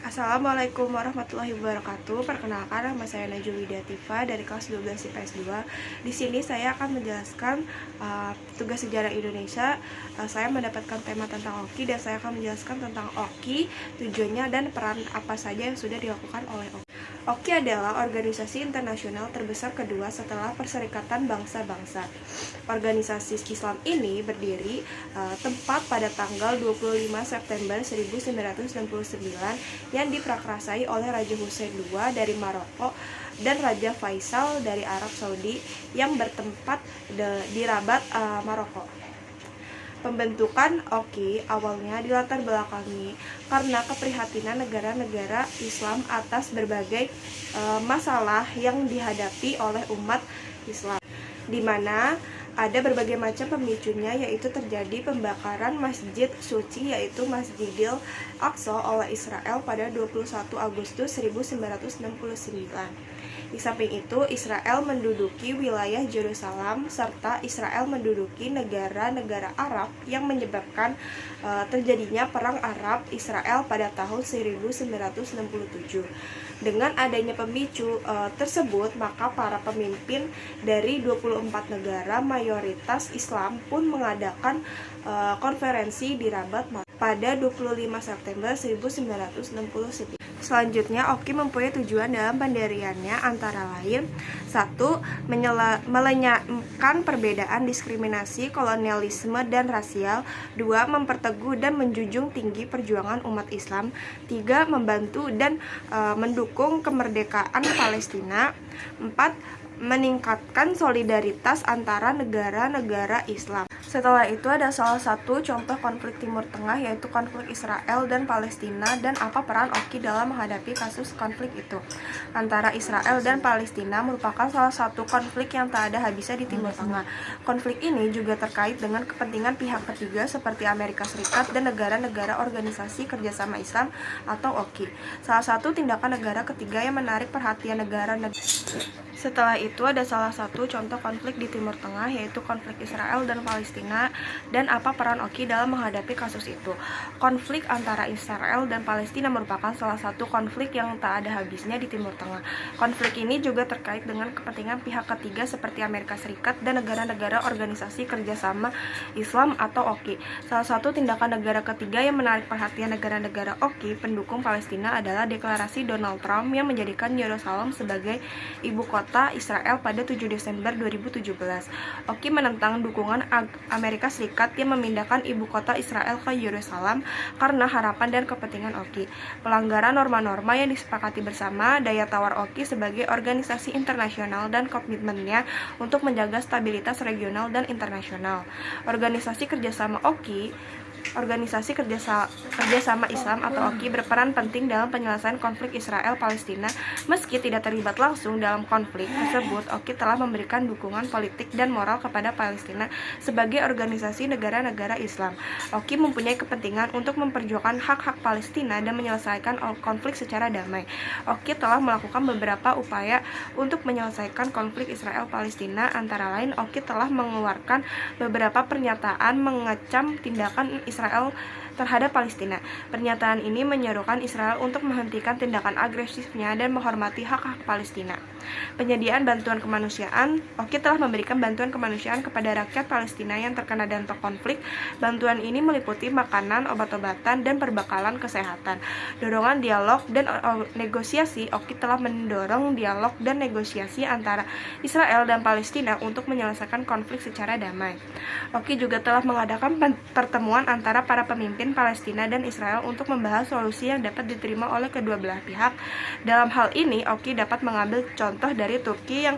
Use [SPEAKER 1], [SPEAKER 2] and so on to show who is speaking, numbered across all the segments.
[SPEAKER 1] Assalamualaikum warahmatullahi wabarakatuh. Perkenalkan, nama saya Najul Widiativa dari kelas 12 IPS 2. Di sini saya akan menjelaskan tugas sejarah Indonesia. Saya mendapatkan tema tentang OKI dan saya akan menjelaskan tentang OKI, tujuannya dan peran apa saja yang sudah dilakukan oleh OKI. OKI adalah organisasi internasional terbesar kedua setelah Perserikatan Bangsa-Bangsa. Organisasi Islam ini berdiri tepat pada tanggal 25 September 1969 yang diprakarsai oleh Raja Hussein II dari Maroko dan Raja Faisal dari Arab Saudi yang bertempat di Rabat, Maroko. Pembentukan OKI awalnya dilatar belakangi karena keprihatinan negara-negara Islam atas berbagai masalah yang dihadapi oleh umat Islam, di mana ada berbagai macam pemicunya, yaitu terjadi pembakaran masjid suci yaitu Masjidil Aqsa oleh Israel pada 21 Agustus 1969. Di samping itu, Israel menduduki wilayah Yerusalem serta Israel menduduki negara-negara Arab yang menyebabkan terjadinya Perang Arab Israel pada tahun 1967. Dengan adanya pemicu tersebut, maka para pemimpin dari 24 negara mayoritas Islam pun mengadakan konferensi di Rabat pada 25 September 1969. Selanjutnya, OKI mempunyai tujuan dalam pendiriannya antara lain: 1. Melenyapkan perbedaan, diskriminasi, kolonialisme, dan rasial. 2. Memperteguh dan menjunjung tinggi perjuangan umat Islam. 3. Membantu dan mendukung kemerdekaan Palestina. 4. Meningkatkan solidaritas antara negara-negara Islam. Setelah itu ada salah satu contoh konflik Timur Tengah, yaitu konflik Israel dan Palestina, dan apa peran OKI dalam menghadapi kasus konflik itu. Antara Israel dan Palestina merupakan salah satu konflik yang tak ada habisnya di Timur Tengah. Konflik ini juga terkait dengan kepentingan pihak ketiga seperti Amerika Serikat dan negara-negara Organisasi Kerjasama Islam atau OKI. Salah satu tindakan negara ketiga yang menarik perhatian negara-negara. Setelah itu ada salah satu contoh konflik di Timur Tengah, yaitu konflik Israel dan Palestina, dan apa peran OKI dalam menghadapi kasus itu. Konflik antara Israel dan Palestina merupakan salah satu konflik yang tak ada habisnya di Timur Tengah. Konflik ini juga terkait dengan kepentingan pihak ketiga seperti Amerika Serikat dan negara-negara Organisasi Kerjasama Islam atau OKI. Salah satu tindakan negara ketiga yang menarik perhatian negara-negara OKI pendukung Palestina adalah deklarasi Donald Trump yang menjadikan Yerusalem sebagai ibu kota Israel pada 7 Desember 2017. OKI menentang dukungan Amerika Serikat yang memindahkan ibu kota Israel ke Yerusalem karena harapan dan kepentingan OKI. Pelanggaran norma-norma yang disepakati bersama, daya tawar OKI sebagai organisasi internasional, dan komitmennya untuk menjaga stabilitas regional dan internasional. Organisasi kerjasama OKI, Organisasi Kerjasama Islam atau OKI berperan penting dalam penyelesaian konflik Israel-Palestina. Meski tidak terlibat langsung dalam konflik tersebut, OKI telah memberikan dukungan politik dan moral kepada Palestina sebagai organisasi negara-negara Islam. OKI mempunyai kepentingan untuk memperjuangkan hak-hak Palestina dan menyelesaikan konflik secara damai. OKI telah melakukan beberapa upaya untuk menyelesaikan konflik Israel-Palestina, antara lain OKI telah mengeluarkan beberapa pernyataan mengecam tindakan Israel terhadap Palestina. Pernyataan ini menyerukan Israel untuk menghentikan tindakan agresifnya dan menghormati hak-hak Palestina. Penyediaan bantuan kemanusiaan, OKI telah memberikan bantuan kemanusiaan kepada rakyat Palestina yang terkena dampak konflik. Bantuan ini meliputi makanan, obat-obatan, dan perbekalan kesehatan. Dorongan dialog dan negosiasi, OKI telah mendorong dialog dan negosiasi antara Israel dan Palestina untuk menyelesaikan konflik secara damai. OKI juga telah mengadakan pertemuan antara para pemimpin Palestina dan Israel untuk membahas solusi yang dapat diterima oleh kedua belah pihak. Dalam hal ini, OKI dapat mengambil contoh dari Turki yang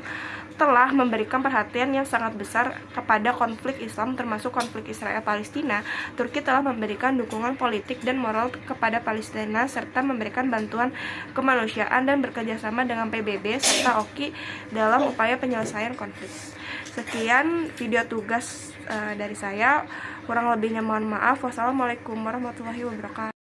[SPEAKER 1] telah memberikan perhatian yang sangat besar kepada konflik Islam, termasuk konflik Israel-Palestina. Turki telah memberikan dukungan politik dan moral kepada Palestina serta memberikan bantuan kemanusiaan dan bekerjasama dengan PBB serta OKI dalam upaya penyelesaian konflik. Sekian video tugas dari saya. Kurang lebihnya mohon maaf. Wassalamualaikum warahmatullahi wabarakatuh.